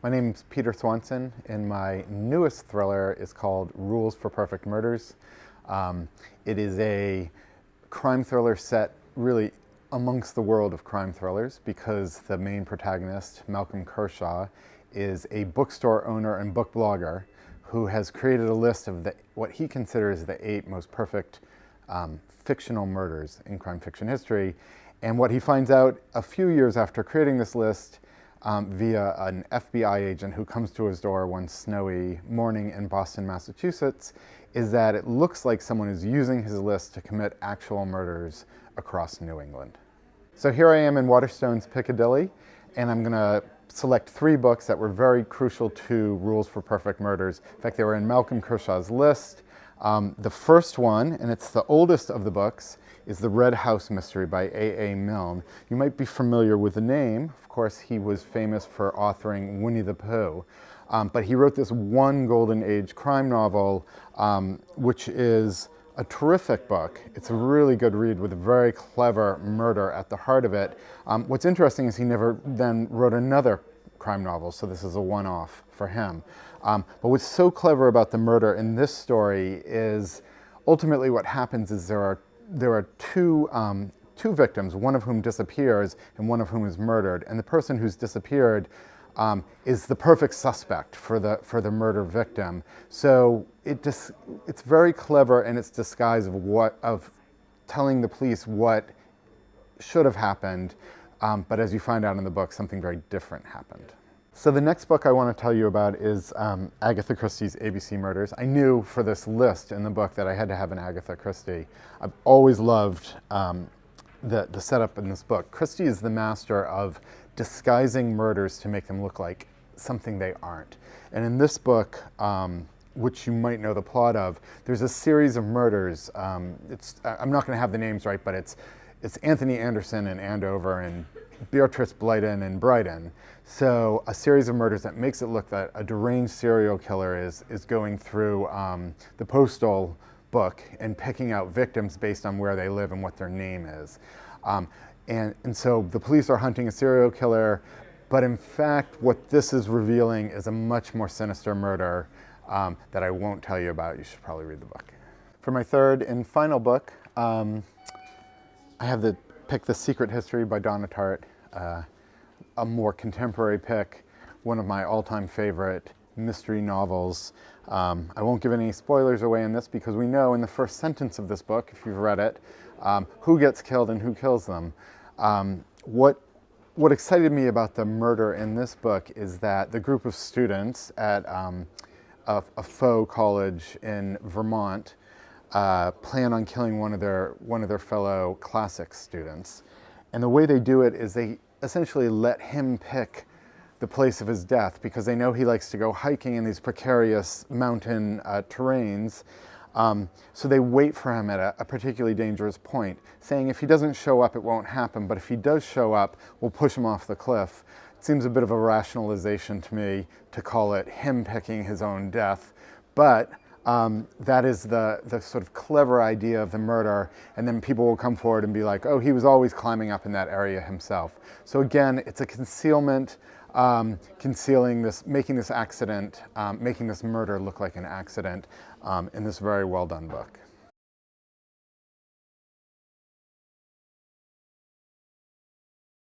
My name's Peter Swanson, and my newest thriller is called Rules for Perfect Murders. It is a crime thriller set really amongst the world of crime thrillers because the main protagonist, Malcolm Kershaw, is a bookstore owner and book blogger who has created a list of what he considers the 8 most perfect fictional murders in crime fiction history. And what he finds out a few years after creating this list via an FBI agent who comes to his door one snowy morning in Boston, Massachusetts, is that it looks like someone is using his list to commit actual murders across New England. So here I am in Waterstones, Piccadilly, and I'm going to select 3 books that were very crucial to Rules for Perfect Murders. In fact, they were in Malcolm Kershaw's list. The first one, and it's the oldest of the books, is The Red House Mystery by A.A. Milne. You might be familiar with the name. Of course, he was famous for authoring Winnie the Pooh. But he wrote this one Golden Age crime novel, which is a terrific book. It's a really good read with a very clever murder at the heart of it. What's interesting is he never then wrote another crime novel, so this is a one-off for him. But what's so clever about the murder in this story is ultimately what happens is there are two victims, one of whom disappears and one of whom is murdered. And the person who's disappeared is the perfect suspect for the murder victim. So it's very clever in its disguise of telling the police what should have happened. But as you find out in the book, something very different happened. So the next book I want to tell you about is Agatha Christie's ABC Murders. I knew for this list in the book that I had to have an Agatha Christie. I've always loved the setup in this book. Christie is the master of disguising murders to make them look like something they aren't. And in this book, which you might know the plot of, there's a series of murders. I'm not going to have the names right, but it's Anthony Anderson in Andover and Beatrice Blyton in Brighton. So a series of murders that makes it look that a deranged serial killer is going through the postal book and picking out victims based on where they live and what their name is. And so the police are hunting a serial killer, but in fact what this is revealing is a much more sinister murder that I won't tell you about. You should probably read the book. For my third and final book, I have pick The Secret History by Donna Tartt, a more contemporary pick, one of my all-time favorite mystery novels. I won't give any spoilers away in this because we know in the first sentence of this book, if you've read it, who gets killed and who kills them. What excited me about the murder in this book is that the group of students at a faux college in Vermont plan on killing one of their fellow classics students. And the way they do it is they essentially let him pick the place of his death because they know he likes to go hiking in these precarious mountain terrains. So they wait for him at a particularly dangerous point, saying if he doesn't show up, it won't happen, but if he does show up, we'll push him off the cliff. It seems a bit of a rationalization to me to call it him picking his own death, but that is the sort of clever idea of the murder, and then people will come forward and be like, oh, he was always climbing up in that area himself. So again, it's a concealment, concealing this, making this accident, making this murder look like an accident in this very well done book.